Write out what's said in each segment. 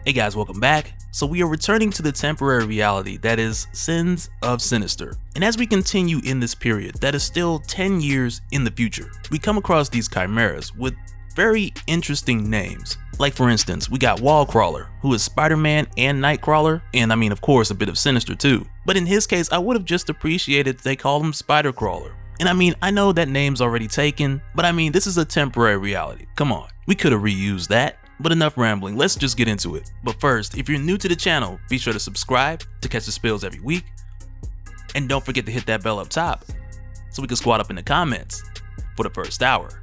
Hey guys, welcome back. So we are returning to the temporary reality that is Sins of Sinister. And as we continue in this period that is still 10 years in the future, we come across these chimeras with very interesting names. Like for instance, we got Wallcrawler, who is Spider-Man and Nightcrawler, and I mean of course a bit of Sinister too. But in his case, I would have just appreciated they call him Spider-Crawler. And I mean, I know that name's already taken, but I mean, this is a temporary reality. Come on, we could have reused that. But enough rambling, let's just get into it. But first, if you're new to the channel, be sure to subscribe to catch the spills every week. And don't forget to hit that bell up top so we can squad up in the comments for the first hour.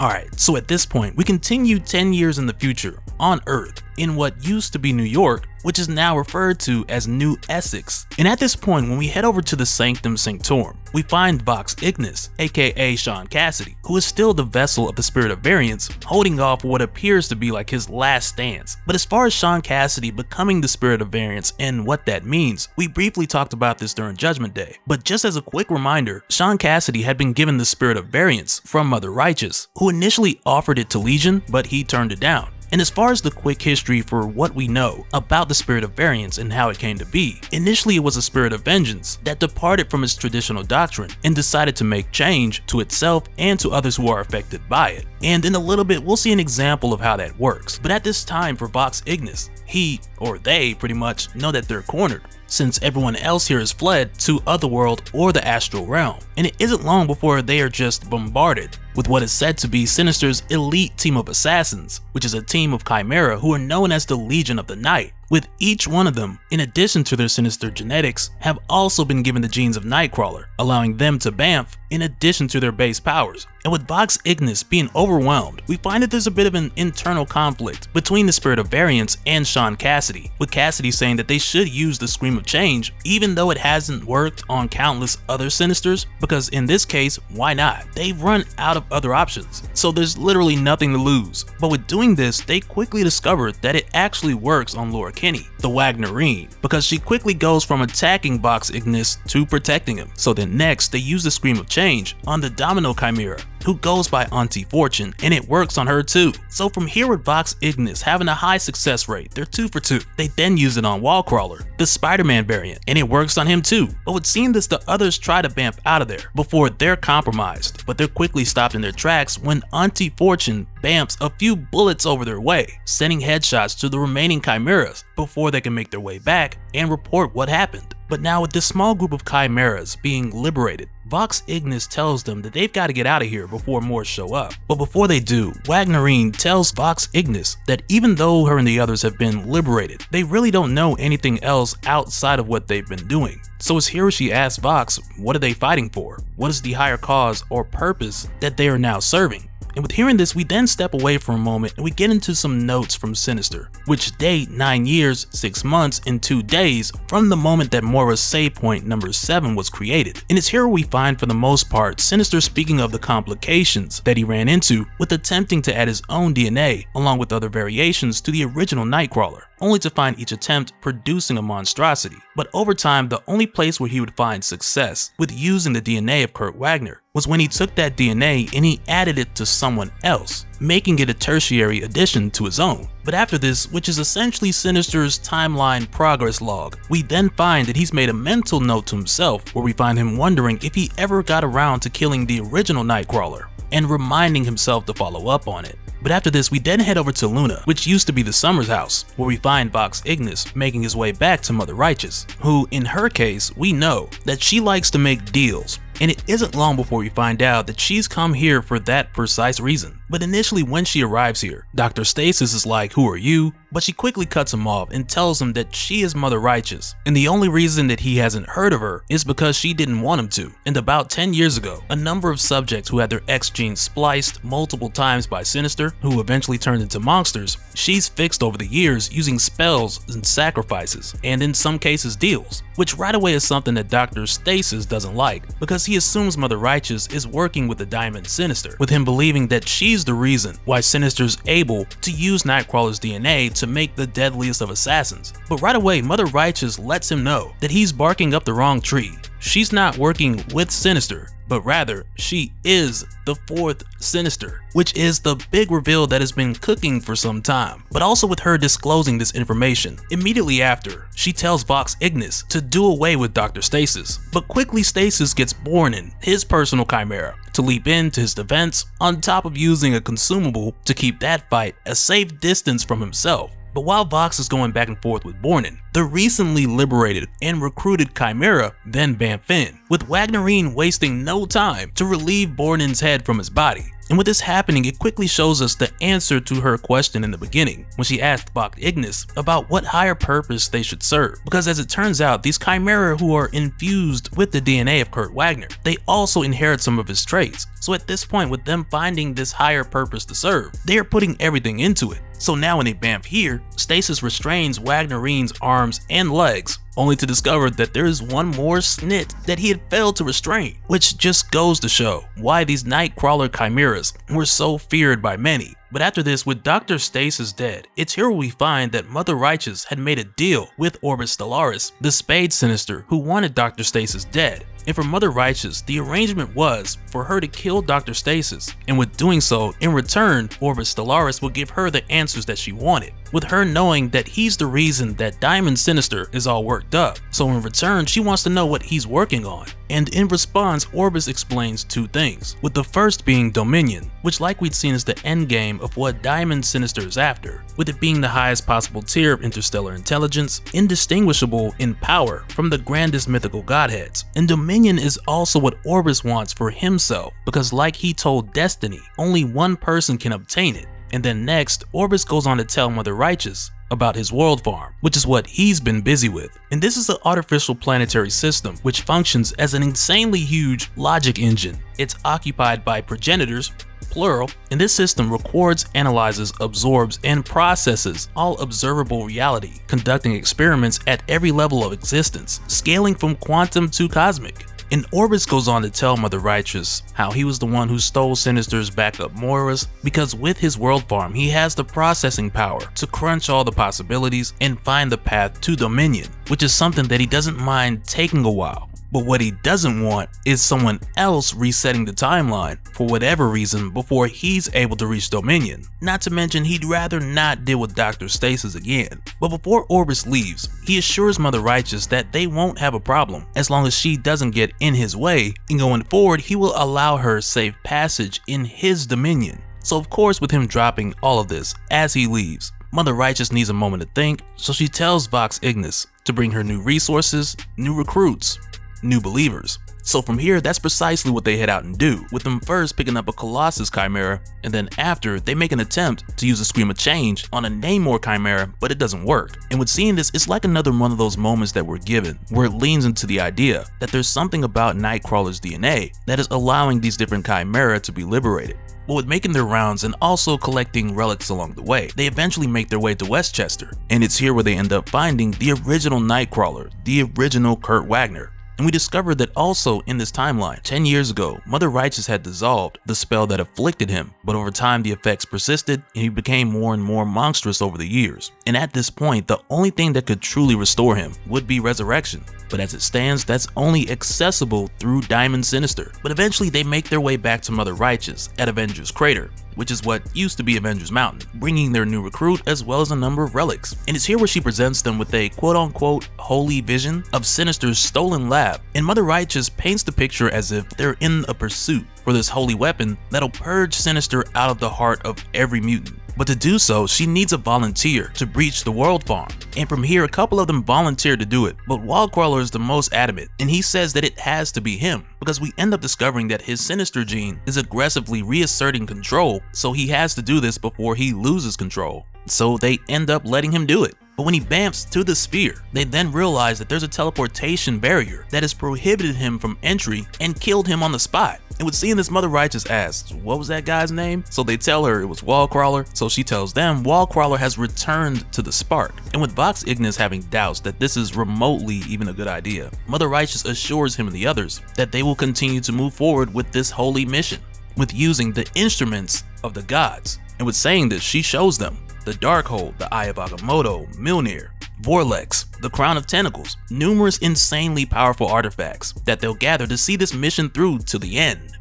Alright, so at this point, we continue 10 years in the future on Earth in what used to be New York, which is now referred to as New Essex. And at this point, when we head over to the Sanctum Sanctorum, we find Vox Ignis, aka Sean Cassidy, who is still the vessel of the Spirit of Variance, holding off what appears to be like his last stance. But as far as Sean Cassidy becoming the Spirit of Variance and what that means, we briefly talked about this during Judgment Day. But just as a quick reminder, Sean Cassidy had been given the Spirit of Variance from Mother Righteous, who initially offered it to Legion, but he turned it down. And as far as the quick history for what we know about the Spirit of Variance and how it came to be, initially it was a spirit of vengeance that departed from its traditional doctrine and decided to make change to itself and to others who are affected by it. And in a little bit, we'll see an example of how that works. But at this time for Vox Ignis, he, or they pretty much, know that they're cornered, since everyone else here has fled to Otherworld or the Astral Realm. And it isn't long before they are just bombarded with what is said to be Sinister's elite team of assassins, which is a team of Chimera who are known as the Legion of the Night. With each one of them, in addition to their sinister genetics, have also been given the genes of Nightcrawler, allowing them to bamf in addition to their base powers. And with Vox Ignis being overwhelmed, we find that there's a bit of an internal conflict between the Spirit of Variance and Sean Cassidy, with Cassidy saying that they should use the Scream of Change even though it hasn't worked on countless other Sinisters, because in this case, why not? They've run out of other options, so there's literally nothing to lose. But with doing this, they quickly discovered that it actually works on Laura Kinney, the Wagnerine, because she quickly goes from attacking Vox Ignis to protecting him. So then next, they use the Scream of Change on the Domino Chimera, who goes by Auntie Fortune, and it works on her too. So from here with Vox Ignis having a high success rate, they're 2 for 2. They then use it on Wallcrawler, the Spider-Man variant, and it works on him too. But it seems as the others try to bamf out of there before they're compromised, but they're quickly stopped in their tracks when Auntie Fortune bamfs a few bullets over their way, sending headshots to the remaining chimeras before they can make their way back and report what happened. But now with this small group of chimeras being liberated, Vox Ignis tells them that they've got to get out of here before more show up. But before they do, Wagnerine tells Vox Ignis that even though her and the others have been liberated, they really don't know anything else outside of what they've been doing. So it's here she asks Vox, what are they fighting for? What is the higher cause or purpose that they are now serving? And with hearing this, we then step away for a moment and we get into some notes from Sinister, which date 9 years, 6 months, and 2 days from the moment that Moira's save point number 7 was created. And it's here we find for the most part Sinister speaking of the complications that he ran into with attempting to add his own DNA along with other variations to the original Nightcrawler, only to find each attempt producing a monstrosity. But over time, the only place where he would find success with using the DNA of Kurt Wagner was when he took that DNA and he added it to someone else, making it a tertiary addition to his own. But after this, which is essentially Sinister's timeline progress log, we then find that he's made a mental note to himself where we find him wondering if he ever got around to killing the original Nightcrawler and reminding himself to follow up on it. But after this, we then head over to Luna, which used to be the Summers house, where we find Vox Ignis making his way back to Mother Righteous, who in her case, we know that she likes to make deals. And it isn't long before we find out that she's come here for that precise reason. But initially when she arrives here, Dr. Stasis is like, who are you? But she quickly cuts him off and tells him that she is Mother Righteous, and the only reason that he hasn't heard of her is because she didn't want him to. And about 10 years ago, a number of subjects who had their X genes spliced multiple times by Sinister, who eventually turned into monsters, she's fixed over the years using spells and sacrifices, and in some cases deals, which right away is something that Dr. Stasis doesn't like, because he assumes Mother Righteous is working with the Diamond Sinister, with him believing that she's the reason why Sinister's able to use Nightcrawler's DNA to make the deadliest of assassins. But right away, Mother Righteous lets him know that he's barking up the wrong tree. she's not working with Sinister, but rather she is the fourth Sinister, which is the big reveal that has been cooking for some time. But also with her disclosing this information, immediately after, she tells Vox Ignis to do away with Dr. Stasis. But quickly Stasis gets born in his personal chimera to leap into his defense, on top of using a consumable to keep that fight a safe distance from himself. But while Vox is going back and forth with Bornin, the recently liberated and recruited Chimera then bamf in, with Wagnerine wasting no time to relieve Bornin's head from his body. And with this happening, it quickly shows us the answer to her question in the beginning, when she asked Vox Ignis about what higher purpose they should serve. Because as it turns out, these Chimera who are infused with the DNA of Kurt Wagner, they also inherit some of his traits. So at this point, with them finding this higher purpose to serve, they are putting everything into it. So now when they bamf here, Stasis restrains Wagnerine's arms and legs, only to discover that there is one more snit that he had failed to restrain, which just goes to show why these Nightcrawler chimeras were so feared by many. But after this, with Dr. Stasis dead, it's here we find that Mother Righteous had made a deal with Orbis Stellaris, the Spade Sinister who wanted Dr. Stasis dead. And for Mother Righteous, the arrangement was for her to kill Dr. Stasis, and with doing so, in return, Orbis Stellaris would give her the answers that she wanted, with her knowing that he's the reason that Diamond Sinister is all worked up. So in return, she wants to know what he's working on. And in response, Orbis explains two things, with the first being Dominion, which like we'd seen is the endgame of what Diamond Sinister is after, with it being the highest possible tier of interstellar intelligence, indistinguishable in power from the grandest mythical godheads. And Dominion is also what Orbis wants for himself, because like he told Destiny, only one person can obtain it. And then next, Orbis goes on to tell Mother Righteous about his world farm, which is what he's been busy with. And this is an artificial planetary system which functions as an insanely huge logic engine. It's occupied by progenitors, plural, and this system records, analyzes, absorbs, and processes all observable reality, conducting experiments at every level of existence, scaling from quantum to cosmic. And Orbis goes on to tell Mother Righteous how he was the one who stole Sinister's backup Moiras, because with his world farm he has the processing power to crunch all the possibilities and find the path to Dominion, which is something that he doesn't mind taking a while. But what he doesn't want is someone else resetting the timeline for whatever reason before he's able to reach Dominion. Not to mention he'd rather not deal with Dr. Stasis again. But before Orbis leaves, he assures Mother Righteous that they won't have a problem as long as she doesn't get in his way, and going forward he will allow her safe passage in his Dominion. So of course with him dropping all of this as he leaves, Mother Righteous needs a moment to think, so she tells Vox Ignis to bring her new resources, new recruits, new believers. So from here, that's precisely what they head out and do, with them first picking up a Colossus Chimera, and then after, they make an attempt to use a Scream of Change on a Namor Chimera, but it doesn't work. And with seeing this, it's like another one of those moments that we're given, where it leans into the idea that there's something about Nightcrawler's DNA that is allowing these different Chimera to be liberated. But with making their rounds and also collecting relics along the way, they eventually make their way to Westchester, and it's here where they end up finding the original Nightcrawler, the original Kurt Wagner. And we discovered that also in this timeline, 10 years ago, Mother Righteous had dissolved the spell that afflicted him, but over time the effects persisted and he became more and more monstrous over the years. And at this point, the only thing that could truly restore him would be resurrection. But as it stands, that's only accessible through Diamond Sinister. But eventually they make their way back to Mother Righteous at Avengers Crater, which is what used to be Avengers Mountain, bringing their new recruit as well as a number of relics. And it's here where she presents them with a quote-unquote holy vision of Sinister's stolen lab, and Mother Righteous paints the picture as if they're in a pursuit for this holy weapon that'll purge Sinister out of the heart of every mutant. But to do so, she needs a volunteer to breach the world farm. And from here, a couple of them volunteer to do it, but Wallcrawler is the most adamant, and he says that it has to be him, because we end up discovering that his Sinister gene is aggressively reasserting control, so he has to do this before he loses control. So they end up letting him do it. But when he bamfs to the sphere, they then realize that there's a teleportation barrier that has prohibited him from entry and killed him on the spot. And with seeing this, Mother Righteous asks, what was that guy's name? So they tell her it was Wallcrawler, so she tells them Wallcrawler has returned to the spark. And with Vox Ignis having doubts that this is remotely even a good idea, Mother Righteous assures him and the others that they will continue to move forward with this holy mission, with using the instruments of the gods. And with saying this, she shows them the Darkhold, the Eye of Agamotto, Mjolnir, Vorlex, the Crown of Tentacles, numerous insanely powerful artifacts that they'll gather to see this mission through to the end.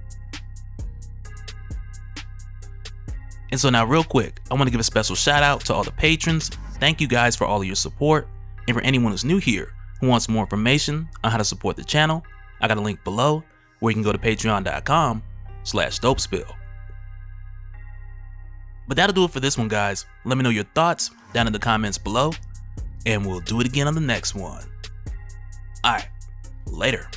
And so now real quick, I want to give a special shout out to all the patrons. Thank you guys for all of your support. And for anyone who's new here who wants more information on how to support the channel, I got a link below where you can go to patreon.com/Dopespill. But that'll do it for this one, guys. Let me know your thoughts down in the comments below, and we'll do it again on the next one. Alright, later.